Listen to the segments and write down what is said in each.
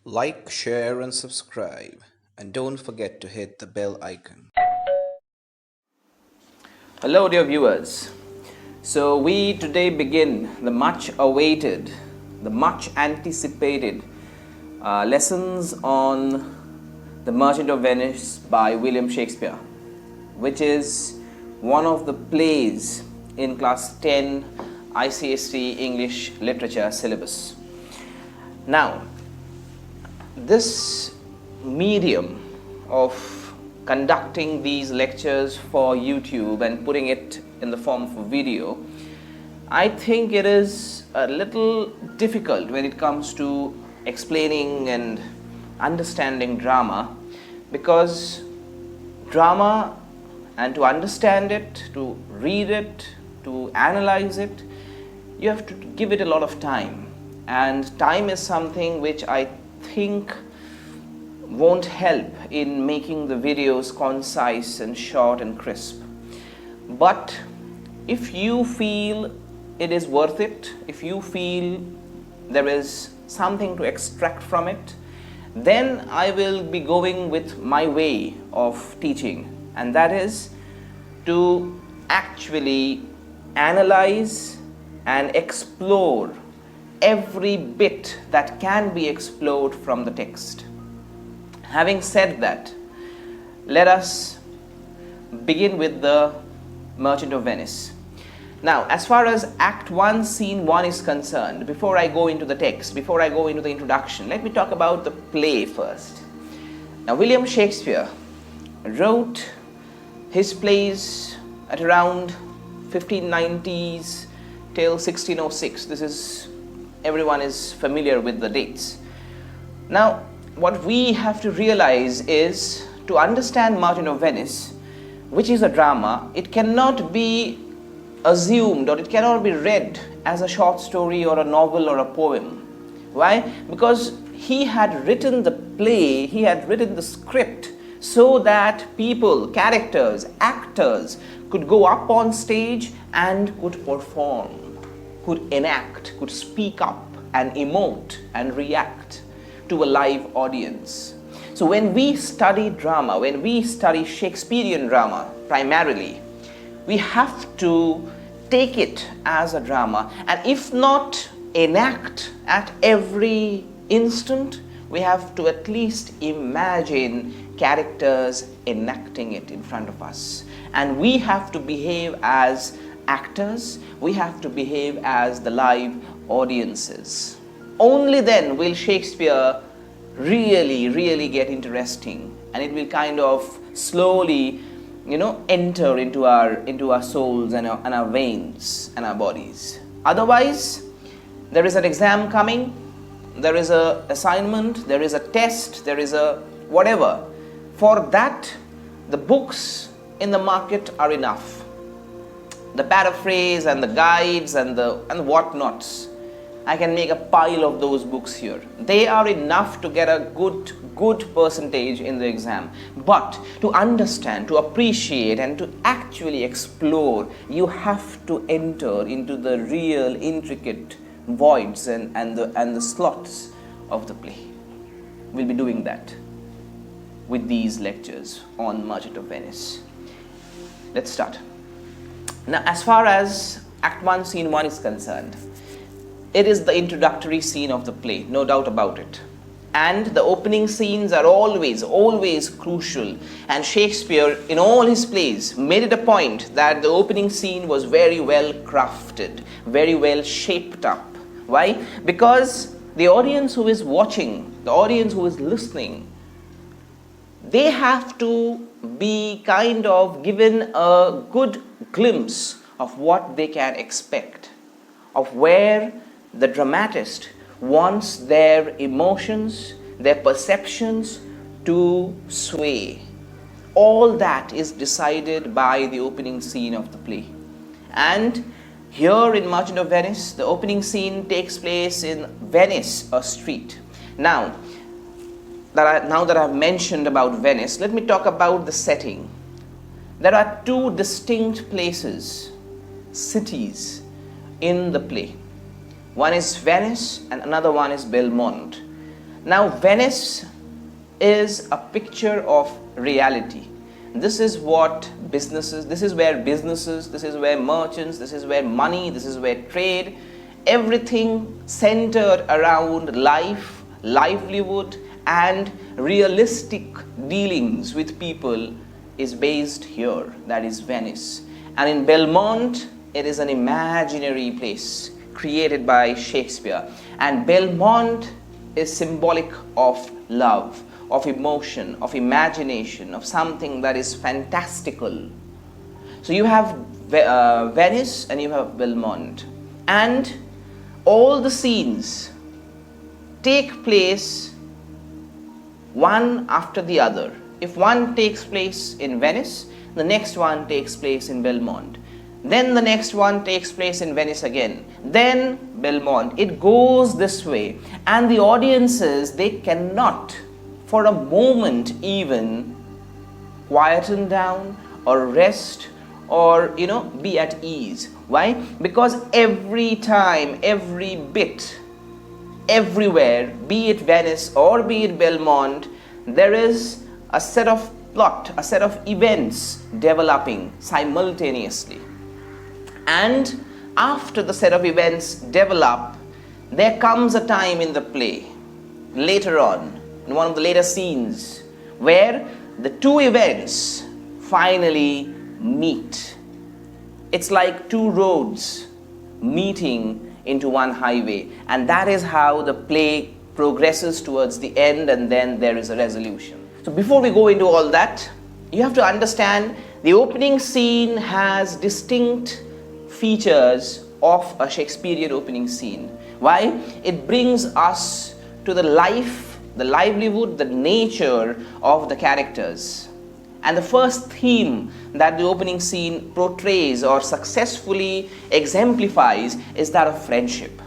Like, share, and subscribe. And don't forget to hit the bell icon. Hello, dear viewers. So, we today begin the much awaited, the much anticipated lessons on The Merchant of Venice by William Shakespeare, which is one of the plays in class 10 Icse English literature syllabus. Now, this medium of conducting these lectures for YouTube and putting it in the form of a video, I think it is a little difficult when it comes to explaining and understanding drama, because drama, and to understand it, to read it, to analyze it, you have to give it a lot of time, and time is something which I think won't help in making the videos concise and short and crisp. But if you feel it is worth it, if you feel there is something to extract from it, then I will be going with my way of teaching, and that is to actually analyze and explore every bit that can be explored from the text. Having said that, let us begin with The Merchant of Venice. Now, as far as Act 1, Scene 1 is concerned, before I go into the text, before I go into the introduction, let me talk about the play first. Now, William Shakespeare wrote his plays at around 1590s till 1606. Everyone is familiar with the dates. Now, what we have to realize is, to understand Merchant of Venice, which is a drama, it cannot be assumed or it cannot be read as a short story or a novel or a poem. Why? Because he had written the play, he had written the script so that people, characters, actors could go up on stage and could perform, could enact, could speak up and emote and react to a live audience. So when we study drama, when we study Shakespearean drama primarily, we have to take it as a drama, and if not enact at every instant, we have to at least imagine characters enacting it in front of us, and we have to behave as actors, we have to behave as the live audiences. Only then will Shakespeare really get interesting, and it will kind of slowly enter into our souls and our veins and our bodies. Otherwise, there is an exam coming, there is a assignment, there is a test, there is a whatever. For that, the books in the market are enough. The paraphrase and the guides and the whatnots, I can make a pile of those books here. They are enough to get a good percentage in the exam. But to understand, to appreciate, and to actually explore, you have to enter into the real intricate voids and the slots of the play. We'll be doing that with these lectures on Merchant of Venice. Let's start. Now, as far as Act 1, Scene 1 is concerned, it is the introductory scene of the play, no doubt about it. And the opening scenes are always crucial. And Shakespeare, in all his plays, made it a point that the opening scene was very well crafted, very well shaped up. Why? Because the audience who is watching, the audience who is listening, they have to be kind of given a good glimpse of what they can expect, of where the dramatist wants their emotions, their perceptions to sway. All that is decided by the opening scene of the play. And here in Merchant of Venice, the opening scene takes place in Venice, a street. Now that I've mentioned about Venice, let me talk about the setting. There are two distinct places, cities in the play. One is Venice and another one is Belmont. Now, Venice is a picture of reality. This is what businesses, this is where merchants, this is where money, this is where trade, everything centered around life, livelihood, and realistic dealings with people is based here. That is Venice. And in Belmont, it is an imaginary place created by Shakespeare. And Belmont is symbolic of love, of emotion, of imagination, of something that is fantastical. So you have Venice and you have Belmont. And all the scenes take place one after the other. If one takes place in Venice, the next one takes place in Belmont. Then the next one takes place in Venice again. Then Belmont. It goes this way. And the audiences, they cannot for a moment even quieten down or rest or be at ease. Why? Because every time, every bit, everywhere, be it Venice or be it Belmont, there is a set of plot, a set of events developing simultaneously. And after the set of events develop, there comes a time in the play, later on, in one of the later scenes, where the two events finally meet. It's like two roads meeting into one highway, and that is how the play progresses towards the end, and then there is a resolution. So before we go into all that, you have to understand the opening scene has distinct features of a Shakespearean opening scene. Why? It brings us to the life, the livelihood, the nature of the characters. And the first theme that the opening scene portrays or successfully exemplifies is that of friendship.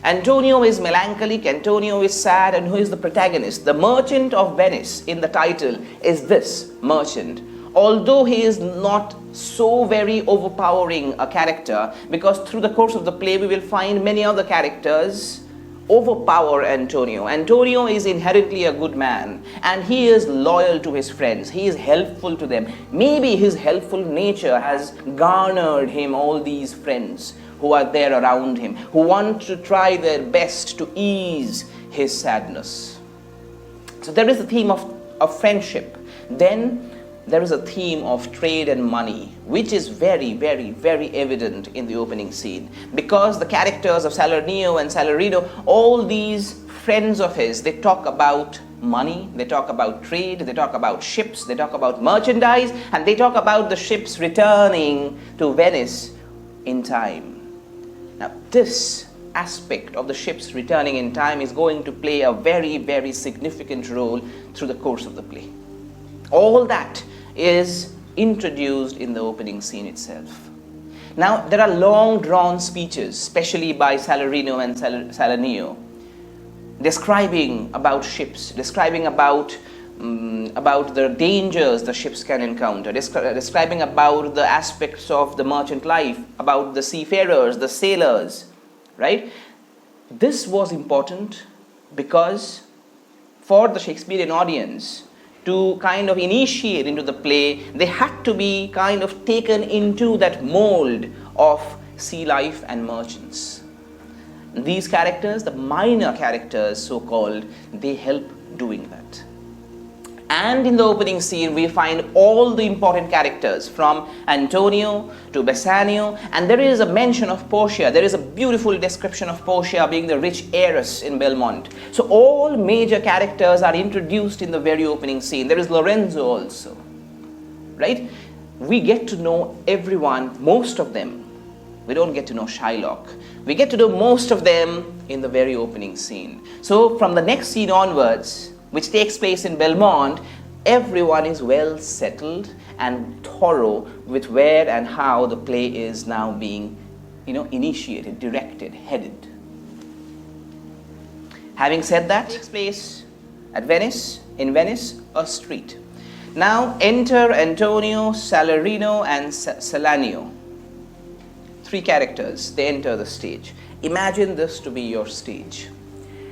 Antonio is melancholic, Antonio is sad, and who is the protagonist? The merchant of Venice in the title is this merchant. Although he is not so very overpowering a character, because through the course of the play we will find many other characters overpower Antonio. Antonio is inherently a good man, and he is loyal to his friends. He is helpful to them. Maybe his helpful nature has garnered him all these friends who are there around him, who want to try their best to ease his sadness. So there is a theme of friendship. Then there is a theme of trade and money, which is very, very, very evident in the opening scene. Because the characters of Salarino and Salarino, all these friends of his, they talk about money, they talk about trade, they talk about ships, they talk about merchandise, and they talk about the ships returning to Venice in time. Now, this aspect of the ships returning in time is going to play a very, very significant role through the course of the play. All that is introduced in the opening scene itself. Now, there are long drawn speeches, especially by Salarino and Salarino, describing about ships, describing about the dangers the ships can encounter, describing about the aspects of the merchant life, about the seafarers, the sailors, right? This was important because for the Shakespearean audience to kind of initiate into the play, they had to be kind of taken into that mold of sea life and merchants. These characters, the minor characters so-called, they help doing that. And in the opening scene, we find all the important characters from Antonio to Bassanio, and there is a mention of Portia. There is a beautiful description of Portia being the rich heiress in Belmont. So all major characters are introduced in the very opening scene. There is Lorenzo also, right? We get to know everyone, most of them. We don't get to know Shylock. We get to know most of them in the very opening scene. So from the next scene onwards, which takes place in Belmont, everyone is well settled and thorough with where and how the play is now being, initiated, directed, headed. Having said that, it takes place at Venice, in Venice, a street. Now enter Antonio, Salarino, and Salanio. Three characters, they enter the stage. Imagine this to be your stage.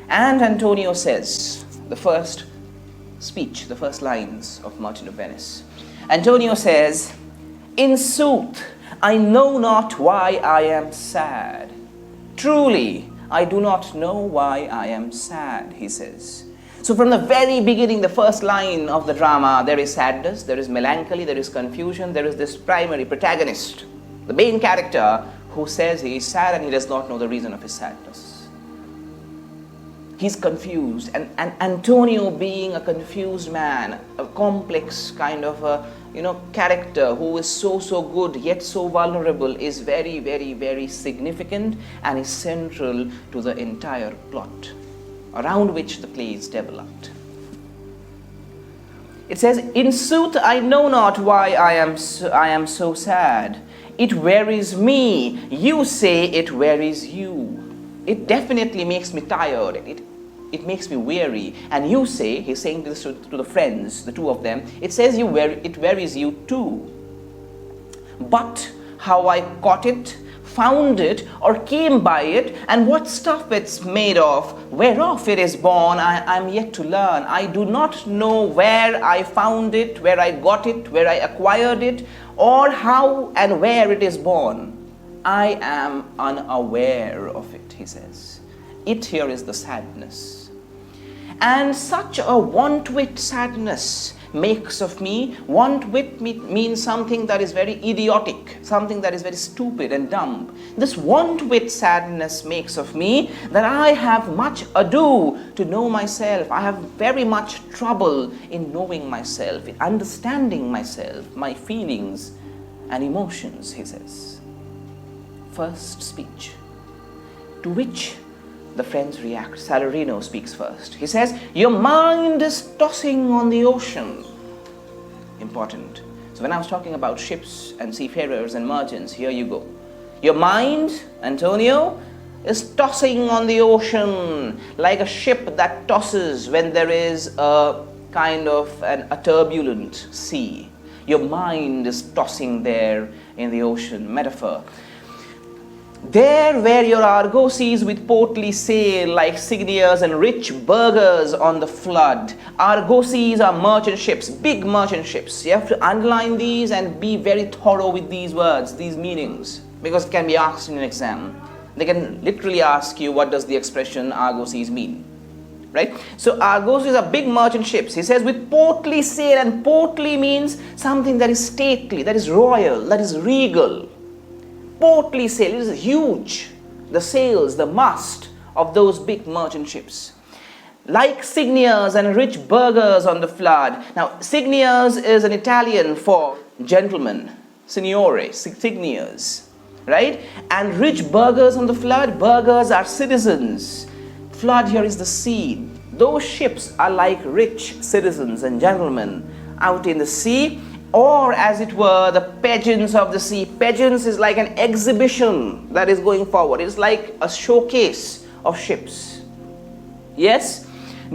And Antonio says, the first speech, the first lines of Merchant of Venice. Antonio says, "In sooth, I know not why I am sad. Truly, I do not know why I am sad," he says. So from the very beginning, the first line of the drama, there is sadness, there is melancholy, there is confusion, there is this primary protagonist, the main character, who says he is sad and he does not know the reason of his sadness. He's confused, and Antonio, being a confused man, a complex kind of a character who is so good yet so vulnerable, is very, very, very significant and is central to the entire plot around which the play is developed. It says, "In sooth, I know not why I am so sad. It wearies me. You say it wearies you." It definitely makes me tired. It makes me weary. And you say, he's saying this to the friends, the two of them, it says it wearies you too. But how I caught it, found it, or came by it, and what stuff it's made of, whereof it is born, I am yet to learn. I do not know where I found it, where I got it, where I acquired it, or how and where it is born. I am unaware of it, he says. It here is the sadness. And such a want-wit sadness makes of me. Want-wit means something that is very idiotic, something that is very stupid and dumb. This want-wit sadness makes of me that I have much ado to know myself. I have very much trouble in knowing myself, in understanding myself, my feelings and emotions, he says. First speech, to which the friends react. Salarino speaks first. He says, "Your mind is tossing on the ocean." Important. So when I was talking about ships and seafarers and merchants, here you go. Your mind, Antonio, is tossing on the ocean like a ship that tosses when there is a kind of a turbulent sea. Your mind is tossing there in the ocean. Metaphor. There where your argosies with portly sail, like Cygnias and rich burghers on the flood. Argosies are merchant ships, big merchant ships. You have to underline these and be very thorough with these words, these meanings, because it can be asked in an exam. They can literally ask you, what does the expression argosies mean? Right? So argosies are big merchant ships. He says with portly sail, and portly means something that is stately, that is royal, that is regal. Portly sail is huge. The sails, the mast of those big merchant ships. Like Cygnias and rich burghers on the flood. Now, Cygnias is an Italian for gentlemen, signore, Cygnias, right? And rich burghers on the flood. Burghers are citizens. Flood here is the sea. Those ships are like rich citizens and gentlemen out in the sea. Or as it were, the pageants of the sea. Pageants is like an exhibition that is going forward. It's like a showcase of ships. Yes?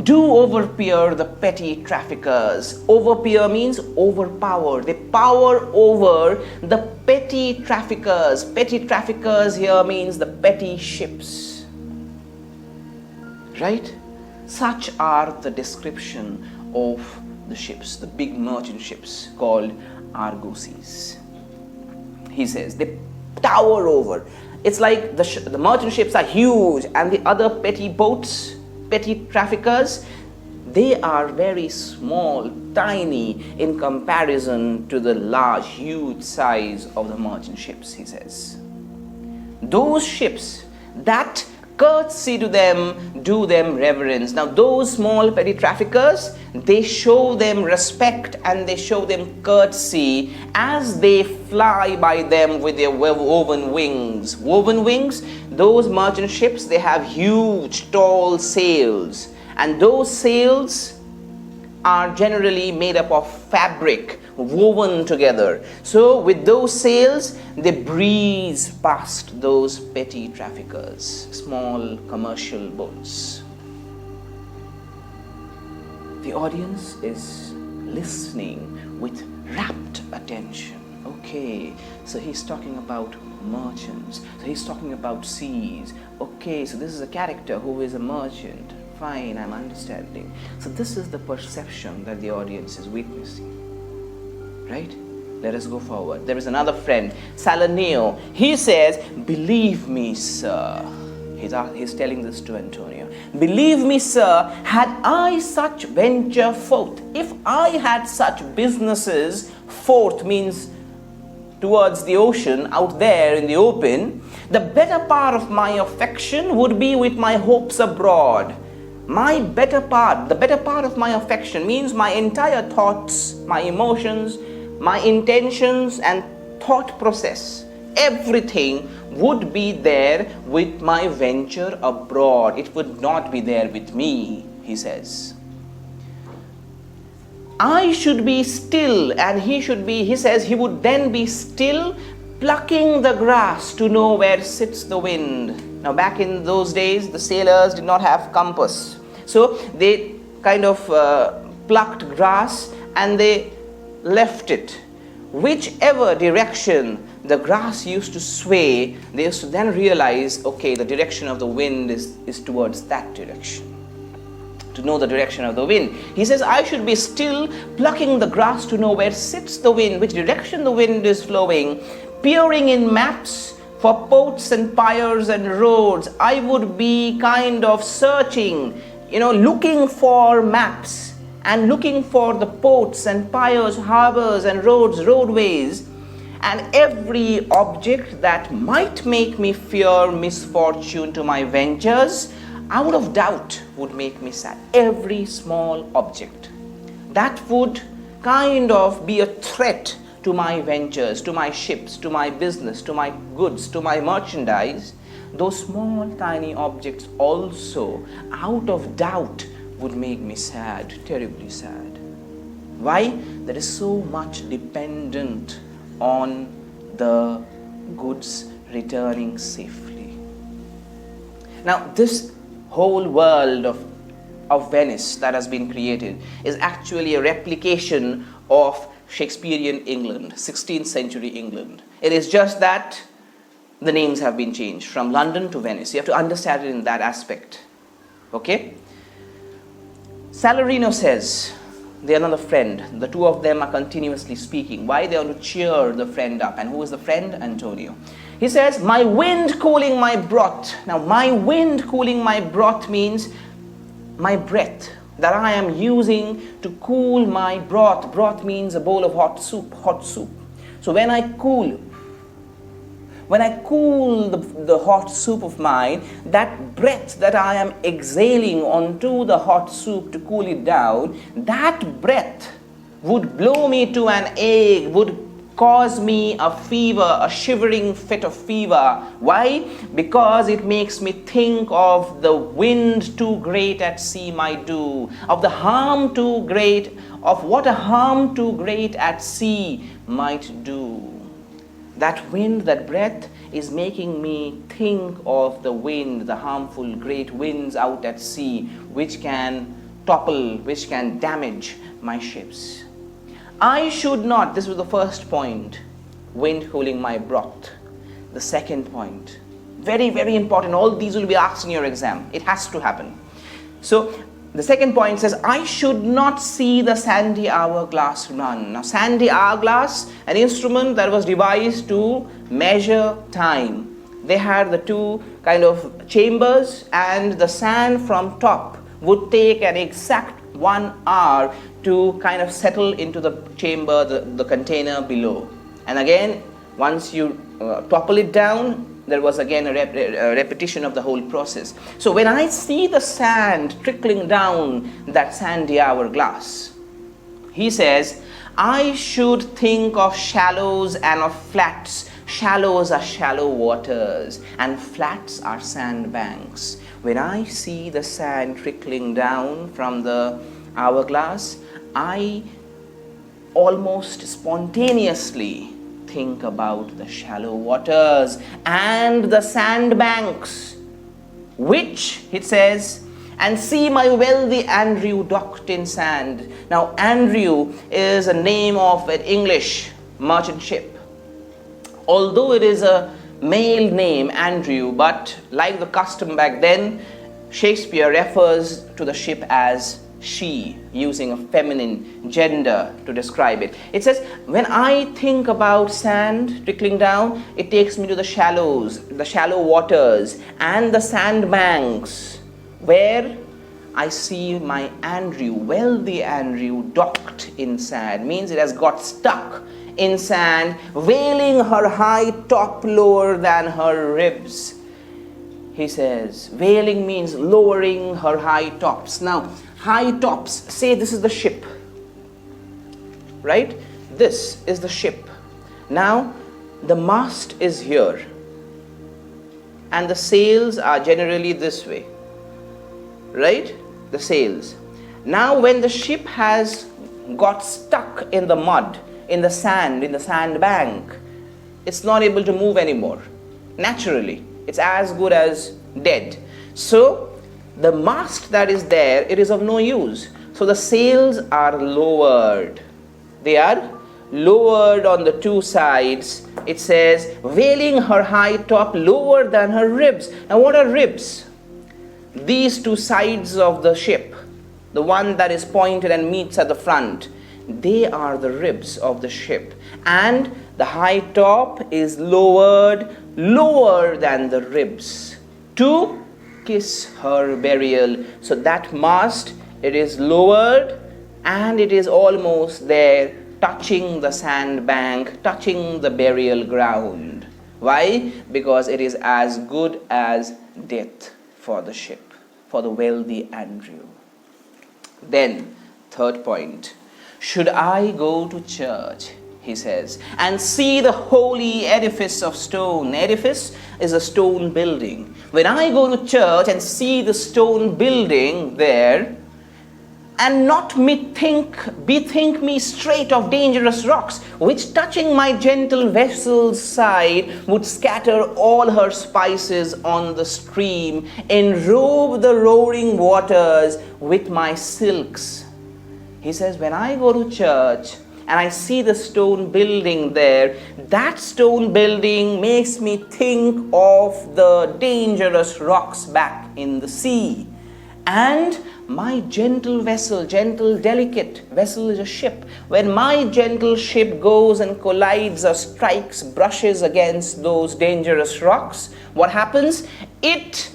Do overpeer the petty traffickers. Overpeer means overpower. They power over the petty traffickers. Petty traffickers here means the petty ships. Right? Such are the description of the ships, the big merchant ships called argosies. He says they tower over. It's like the merchant ships are huge, and the other petty boats, petty traffickers, they are very small, tiny in comparison to the large, huge size of the merchant ships, he says. Those ships that courtesy to them, do them reverence. Now those small petty traffickers, they show them respect and they show them courtesy as they fly by them with their woven wings. Woven wings, those merchant ships, they have huge tall sails, and those sails are generally made up of fabric woven together. So with those sails, they breeze past those petty traffickers, small commercial boats. The audience is listening with rapt attention. Okay, so he's talking about merchants. So he's talking about seas. Okay, so this is a character who is a merchant. fine, I'm understanding. So this is the perception that the audience is witnessing. Right? Let us go forward. There is another friend, Salanio. He says, believe me, sir. He's telling this to Antonio. Believe me, sir, had I such venture forth, if I had such businesses, forth means towards the ocean, out there in the open, the better part of my affection would be with my hopes abroad. My better part, the better part of my affection means my entire thoughts, my emotions, my intentions and thought process, everything would be there with my venture abroad. It would not be there with me, he says. I should be still, and he says he would then be still, plucking the grass to know where sits the wind. Now back in those days, the sailors did not have compass. So they kind of plucked grass and they left it. Whichever direction the grass used to sway, they used to then realize, okay, the direction of the wind is towards that direction. To know the direction of the wind, he says, I should be still, plucking the grass to know where sits the wind, which direction the wind is flowing, peering in maps for ports and piers and roads. I would be kind of searching, looking for maps and looking for the ports and piers, harbors and roads, roadways, and every object that might make me fear misfortune to my ventures, out of doubt would make me sad. Every small object that would kind of be a threat to my ventures, to my ships, to my business, to my goods, to my merchandise, those small tiny objects also, out of doubt, would make me sad, terribly sad. Why? There is so much dependent on the goods returning safely. Now this whole world of Venice that has been created is actually a replication of Shakespearean England, 16th century England. It is just that the names have been changed from London to Venice. You have to understand it in that aspect. Okay? Salarino says, they are another friend. The two of them are continuously speaking. Why? They want to cheer the friend up. And who is the friend? Antonio. He says, my wind cooling my broth. Now, my wind cooling my broth means my breath that I am using to cool my broth. Broth means a bowl of hot soup. So when I cool the hot soup of mine, that breath that I am exhaling onto the hot soup to cool it down, that breath would blow me to an ague, would cause me a fever, a shivering fit of fever. Why? Because it makes me think of the wind too great at sea might do, of the harm too great, of what a harm too great at sea might do. That wind, that breath is making me think of the wind, the harmful great winds out at sea, which can topple, which can damage my ships. I should not, this was the first point, wind cooling my broth. The second point, very, very important, all these will be asked in your exam. It has to happen. So, the second point says, I should not see the sandy hourglass run. Now, sandy hourglass, an instrument that was devised to measure time. They had the two kind of chambers, and the sand from top would take an exact 1 hour to kind of settle into the chamber, the container below. And again, once you topple it down, there was again a repetition of the whole process. So when I see the sand trickling down that sandy hourglass, he says, I should think of shallows and of flats. Shallows are shallow waters and flats are sandbanks. When I see the sand trickling down from the hourglass, I almost spontaneously think about the shallow waters and the sandbanks, which, it says, and see my wealthy Andrew docked in sand. Now, Andrew is a name of an English merchant ship. Although it is a male name, Andrew, but like the custom back then, Shakespeare refers to the ship as she, using a feminine gender to describe it. It says, when I think about sand trickling down, it takes me to the shallows, the shallow waters and the sandbanks, where I see my Andrew, wealthy Andrew, docked in sand. Means it has got stuck in sand, veiling her high top lower than her ribs. He says, veiling means lowering her high tops. Now, high tops, say this is the ship, right? This is the ship. Now, the mast is here, and the sails are generally this way, right? The sails. Now, when the ship has got stuck in the mud, in the sandbank, it's not able to move anymore. Naturally, it's as good as dead. So, the mast that is there, it is of no use. So the sails are lowered. They are lowered on the two sides. It says, veiling her high top lower than her ribs. Now what are ribs? These two sides of the ship, the one that is pointed and meets at the front, they are the ribs of the ship. And the high top is lowered lower than the ribs to kiss her burial. So that mast, it is lowered and it is almost there, touching the sandbank, touching the burial ground. Why? Because it is as good as death for the ship, for the wealthy Andrew. Then, third point, should I go to church, he says, and see the holy edifice of stone? Edifice is a stone building. When I go to church and see the stone building there, and not bethink me straight of dangerous rocks, which touching my gentle vessel's side would scatter all her spices on the stream, enrobe the roaring waters with my silks. He says, when I go to church and I see the stone building there, that stone building makes me think of the dangerous rocks back in the sea. And my gentle vessel, gentle, delicate vessel is a ship. When my gentle ship goes and collides or strikes, brushes against those dangerous rocks, what happens? It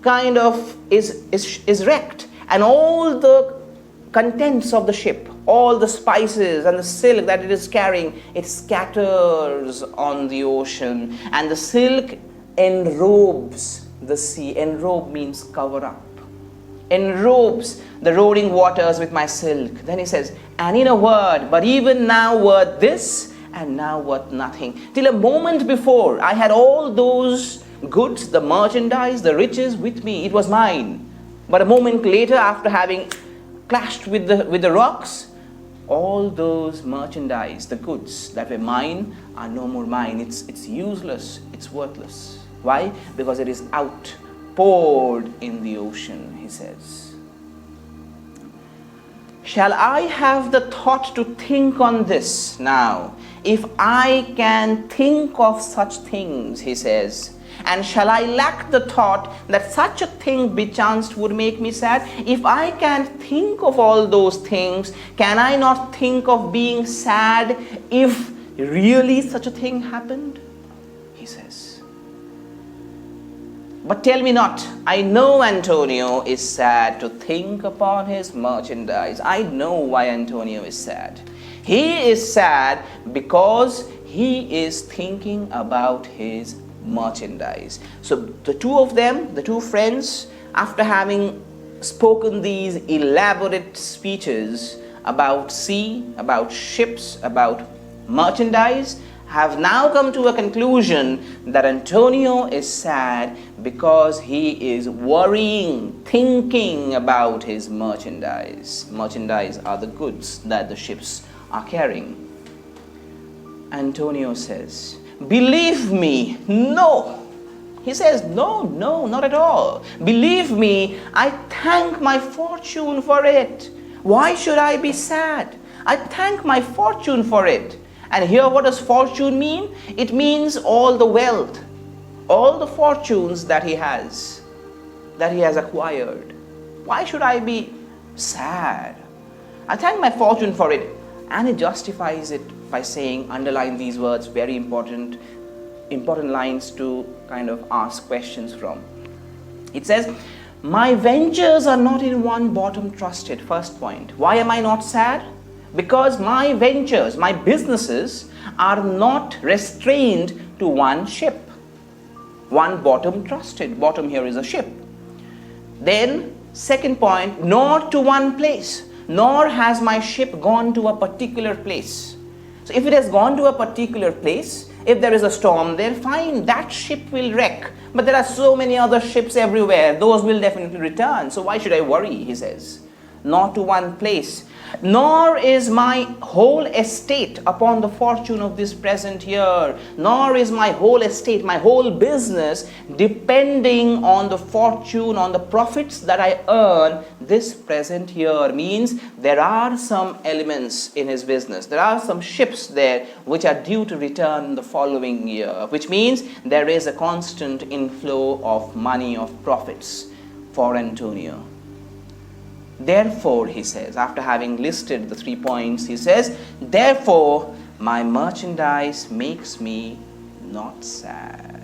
kind of is wrecked. And all the contents of the ship, all the spices and the silk that it is carrying, it scatters on the ocean, and the silk enrobes the sea. Enrobe means cover up. Enrobes the roaring waters with my silk. Then he says, and in a word, but even now worth this, and now worth nothing. Till a moment before, I had all those goods, the merchandise, the riches with me. It was mine. But a moment later, after having clashed with the rocks, all those merchandise, the goods that were mine, are no more mine. It's useless. It's worthless. Why? Because it is out, poured in the ocean, he says. Shall I have the thought to think on this now? If I can think of such things, he says, and shall I lack the thought that such a thing bechanced would make me sad? If I can think of all those things, can I not think of being sad if really such a thing happened? He says. But tell me not, I know Antonio is sad to think upon his merchandise. I know why Antonio is sad. He is sad because he is thinking about his merchandise. So the two of them, the two friends, after having spoken these elaborate speeches about sea, about ships, about merchandise, have now come to a conclusion that Antonio is sad because he is worrying, thinking about his merchandise. Merchandise are the goods that the ships are carrying. Antonio says, believe me, no. He says, no, not at all. Believe me, I thank my fortune for it. Why should I be sad? I thank my fortune for it. And here, what does fortune mean? It means all the wealth, all the fortunes that he has, that he has acquired. Why should I be sad? I thank my fortune for it. And he justifies it by saying, underline these words, very important lines to kind of ask questions from. It says, my ventures are not in one bottom trusted. First point. Why am I not sad? Because my ventures, my businesses are not restrained to one ship. One bottom trusted. Bottom here is a ship. Then, second point, nor to one place. Nor has my ship gone to a particular place. So if it has gone to a particular place, if there is a storm there, fine, that ship will wreck. But there are so many other ships everywhere. Those will definitely return. So why should I worry, he says. Not to one place. Nor is my whole estate upon the fortune of this present year. Nor is my whole estate, my whole business depending on the fortune, on the profits that I earn this present year. Means there are some elements in his business. There are some ships there which are due to return the following year. Which means there is a constant inflow of money, of profits for Antonio. Therefore, he says, after having listed the 3 points, he says, therefore, my merchandise makes me not sad.